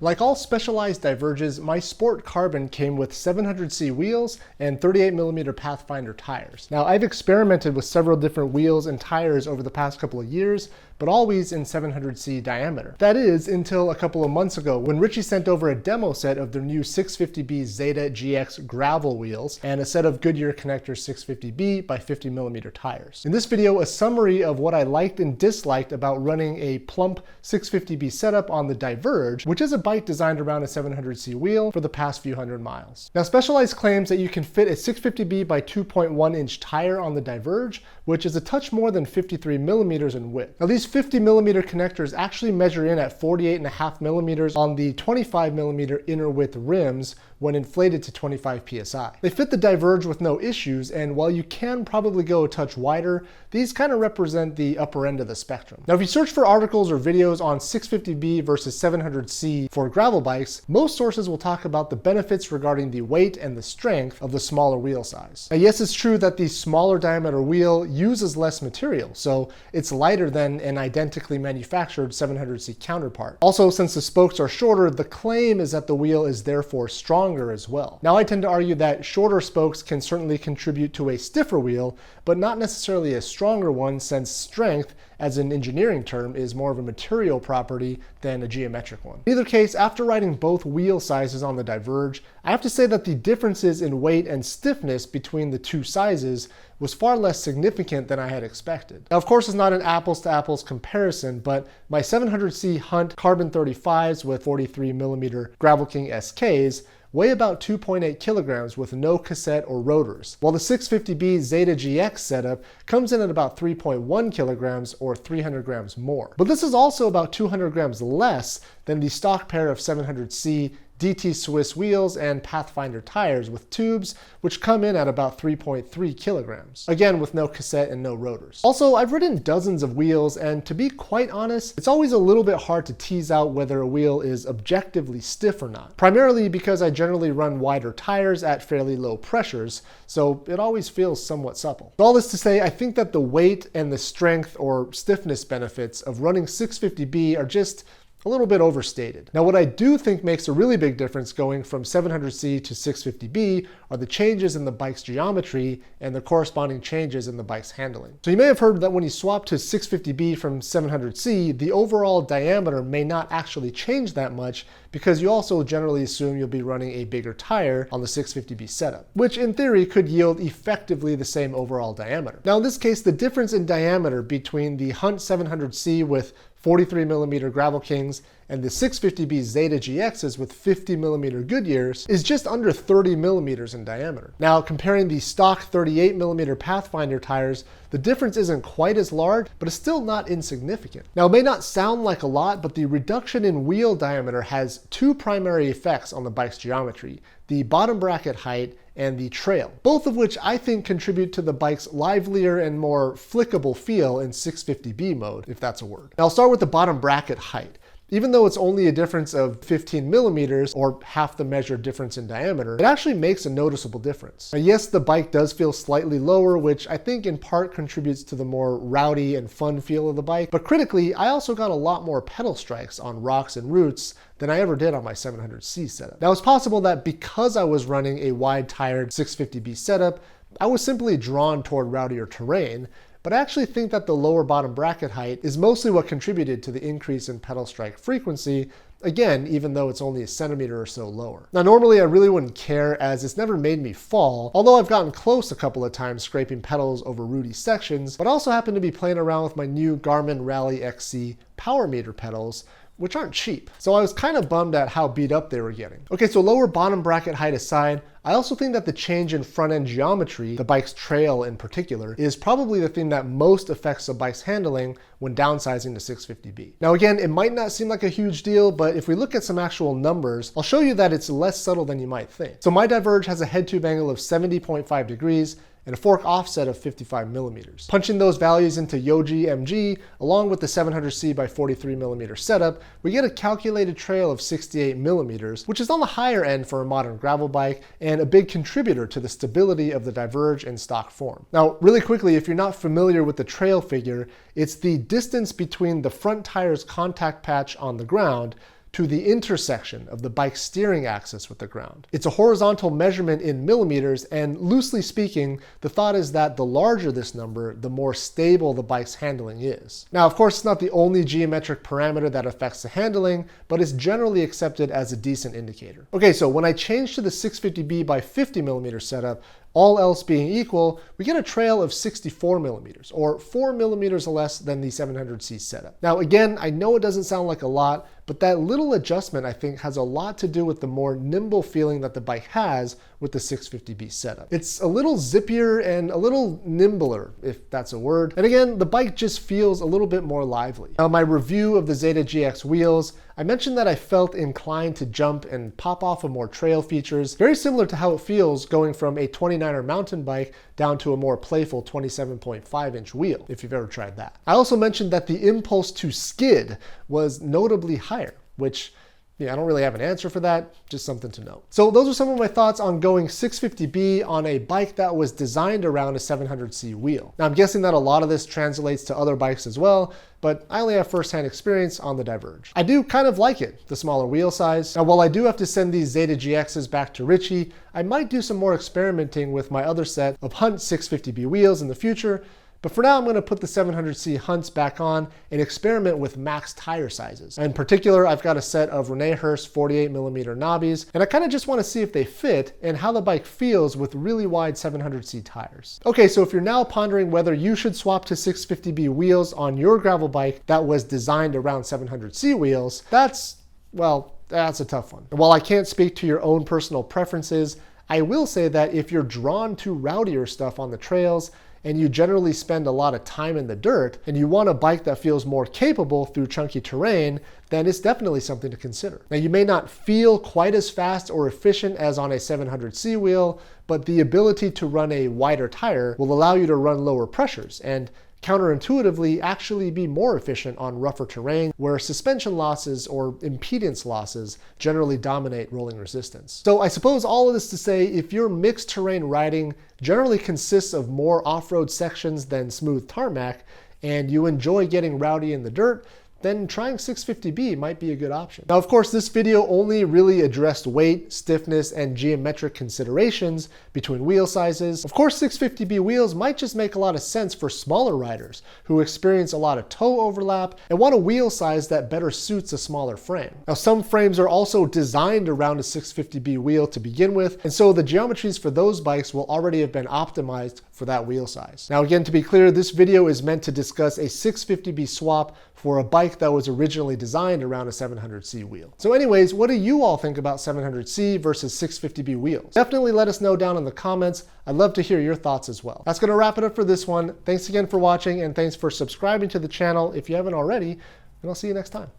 Like all Specialized Diverges, my Sport Carbon came with 700C wheels and 38mm Pathfinder tires. Now, I've experimented with several different wheels and tires over the past couple of years, but always in 700C diameter. That is, until a couple of months ago when Richie sent over a demo set of their new 650B Zeta GX gravel wheels and a set of Goodyear Connector 650B by 50mm tires. In this video, a summary of what I liked and disliked about running a plump 650B setup on the Diverge, which is a bike designed around a 700C wheel for the past few hundred miles. Now, Specialized claims that you can fit a 650B by 2.1 inch tire on the Diverge, which is a touch more than 53mm in width. Now, these 50mm connectors actually measure in at 48.5mm on the 25mm inner width rims when inflated to 25 psi. They fit the Diverge with no issues, and while you can probably go a touch wider, these kind of represent the upper end of the spectrum. Now, if you search for articles or videos on 650B versus 700C for gravel bikes, most sources will talk about the benefits regarding the weight and the strength of the smaller wheel size. Now, yes, it's true that the smaller diameter wheel uses less material, so it's lighter than an identically manufactured 700C counterpart. Also, since the spokes are shorter, the claim is that the wheel is therefore stronger as well. Now, I tend to argue that shorter spokes can certainly contribute to a stiffer wheel, but not necessarily a stronger one, since strength, as an engineering term, is more of a material property than a geometric one. In either case, after riding both wheel sizes on the Diverge, I have to say that the differences in weight and stiffness between the two sizes was far less significant than I had expected. Now, of course, it's not an apples to apples comparison, but my 700C Hunt Carbon 35s with 43mm Gravel King SKs weigh about 2.8 kilograms with no cassette or rotors, while the 650B Zeta GX setup comes in at about 3.1 kilograms or 300 grams more. But this is also about 200 grams less than the stock pair of 700C DT Swiss wheels and Pathfinder tires with tubes, which come in at about 3.3 kilograms. Again, with no cassette and no rotors. Also, I've ridden dozens of wheels, and to be quite honest, it's always a little bit hard to tease out whether a wheel is objectively stiff or not. Primarily because I generally run wider tires at fairly low pressures, so it always feels somewhat supple. All this to say, I think that the weight and the strength or stiffness benefits of running 650B are just a little bit overstated. Now, what I do think makes a really big difference going from 700C to 650B are the changes in the bike's geometry and the corresponding changes in the bike's handling. So you may have heard that when you swap to 650B from 700C, the overall diameter may not actually change that much because you also generally assume you'll be running a bigger tire on the 650B setup, which in theory could yield effectively the same overall diameter. Now, in this case, the difference in diameter between the Hunt 700C with 43mm Gravel Kings and the 650B Zeta GXs with 50mm Goodyears is just under 30mm in diameter. Now, comparing the stock 38mm Pathfinder tires, the difference isn't quite as large, but it's still not insignificant. Now, it may not sound like a lot, but the reduction in wheel diameter has two primary effects on the bike's geometry: the bottom bracket height and the trail, both of which I think contribute to the bike's livelier and more flickable feel in 650B mode, if that's a word. Now, I'll start with the bottom bracket height. Even though it's only a difference of 15mm, or half the measured difference in diameter, it actually makes a noticeable difference. Now, yes, the bike does feel slightly lower, which I think in part contributes to the more rowdy and fun feel of the bike, but critically, I also got a lot more pedal strikes on rocks and roots than I ever did on my 700C setup. Now, it's possible that because I was running a wide-tired 650B setup, I was simply drawn toward rowdier terrain, but I actually think that the lower bottom bracket height is mostly what contributed to the increase in pedal strike frequency, again, even though it's only a centimeter or so lower. Now, normally I really wouldn't care, as it's never made me fall, although I've gotten close a couple of times scraping pedals over rooty sections, but I also happen to be playing around with my new Garmin Rally XC power meter pedals, which aren't cheap. So I was kind of bummed at how beat up they were getting. Okay, so lower bottom bracket height aside, I also think that the change in front end geometry, the bike's trail in particular, is probably the thing that most affects the bike's handling when downsizing to 650B. Now again, it might not seem like a huge deal, but if we look at some actual numbers, I'll show you that it's less subtle than you might think. So my Diverge has a head tube angle of 70.5 degrees and a fork offset of 55mm. Punching those values into Yoji MG, along with the 700C by 43mm setup, we get a calculated trail of 68mm, which is on the higher end for a modern gravel bike and a big contributor to the stability of the Diverge in stock form. Now, really quickly, if you're not familiar with the trail figure, it's the distance between the front tire's contact patch on the ground to the intersection of the bike's steering axis with the ground. It's a horizontal measurement in millimeters, and loosely speaking, the thought is that the larger this number, the more stable the bike's handling is. Now, of course, it's not the only geometric parameter that affects the handling, but it's generally accepted as a decent indicator. Okay, so when I change to the 650B by 50 millimeter setup, all else being equal, we get a trail of 64 millimeters, or 4 millimeters less than the 700C setup. Now again, I know it doesn't sound like a lot, but that little adjustment I think has a lot to do with the more nimble feeling that the bike has with the 650B setup. It's a little zippier and a little nimbler, if that's a word. And again, the bike just feels a little bit more lively. Now, my review of the Zeta GX wheels, I mentioned that I felt inclined to jump and pop off of more trail features, very similar to how it feels going from a 29er mountain bike down to a more playful 27.5-inch wheel, if you've ever tried that. I also mentioned that the impulse to skid was notably higher, which I don't really have an answer for that, just something to note. So those are some of my thoughts on going 650B on a bike that was designed around a 700C wheel. Now I'm guessing that a lot of this translates to other bikes as well, but I only have first-hand experience on the Diverge. I do kind of like it, the smaller wheel size. Now while I do have to send these Zeta GXs back to Richie, I might do some more experimenting with my other set of Hunt 650B wheels in the future. But for now, I'm going to put the 700C Hunts back on and experiment with max tire sizes. In particular, I've got a set of Rene Hurst 48mm knobbies, and I kind of just want to see if they fit and how the bike feels with really wide 700C tires. Okay, so if you're now pondering whether you should swap to 650B wheels on your gravel bike that was designed around 700C wheels, that's a tough one. And while I can't speak to your own personal preferences, I will say that if you're drawn to rowdier stuff on the trails, and you generally spend a lot of time in the dirt, and you want a bike that feels more capable through chunky terrain, then it's definitely something to consider. Now, you may not feel quite as fast or efficient as on a 700C wheel, but the ability to run a wider tire will allow you to run lower pressures and counterintuitively actually be more efficient on rougher terrain where suspension losses or impedance losses generally dominate rolling resistance. So I suppose all of this to say, if your mixed terrain riding generally consists of more off-road sections than smooth tarmac, and you enjoy getting rowdy in the dirt, then trying 650B might be a good option. Now, of course, this video only really addressed weight, stiffness, and geometric considerations between wheel sizes. Of course, 650B wheels might just make a lot of sense for smaller riders who experience a lot of toe overlap and want a wheel size that better suits a smaller frame. Now, some frames are also designed around a 650B wheel to begin with, and so the geometries for those bikes will already have been optimized for that wheel size. Now, again, to be clear, this video is meant to discuss a 650B swap for a bike that was originally designed around a 700C wheel. So anyways, what do you all think about 700C versus 650B wheels? Definitely let us know down in the comments. I'd love to hear your thoughts as well. That's gonna wrap it up for this one. Thanks again for watching, and thanks for subscribing to the channel if you haven't already, and I'll see you next time.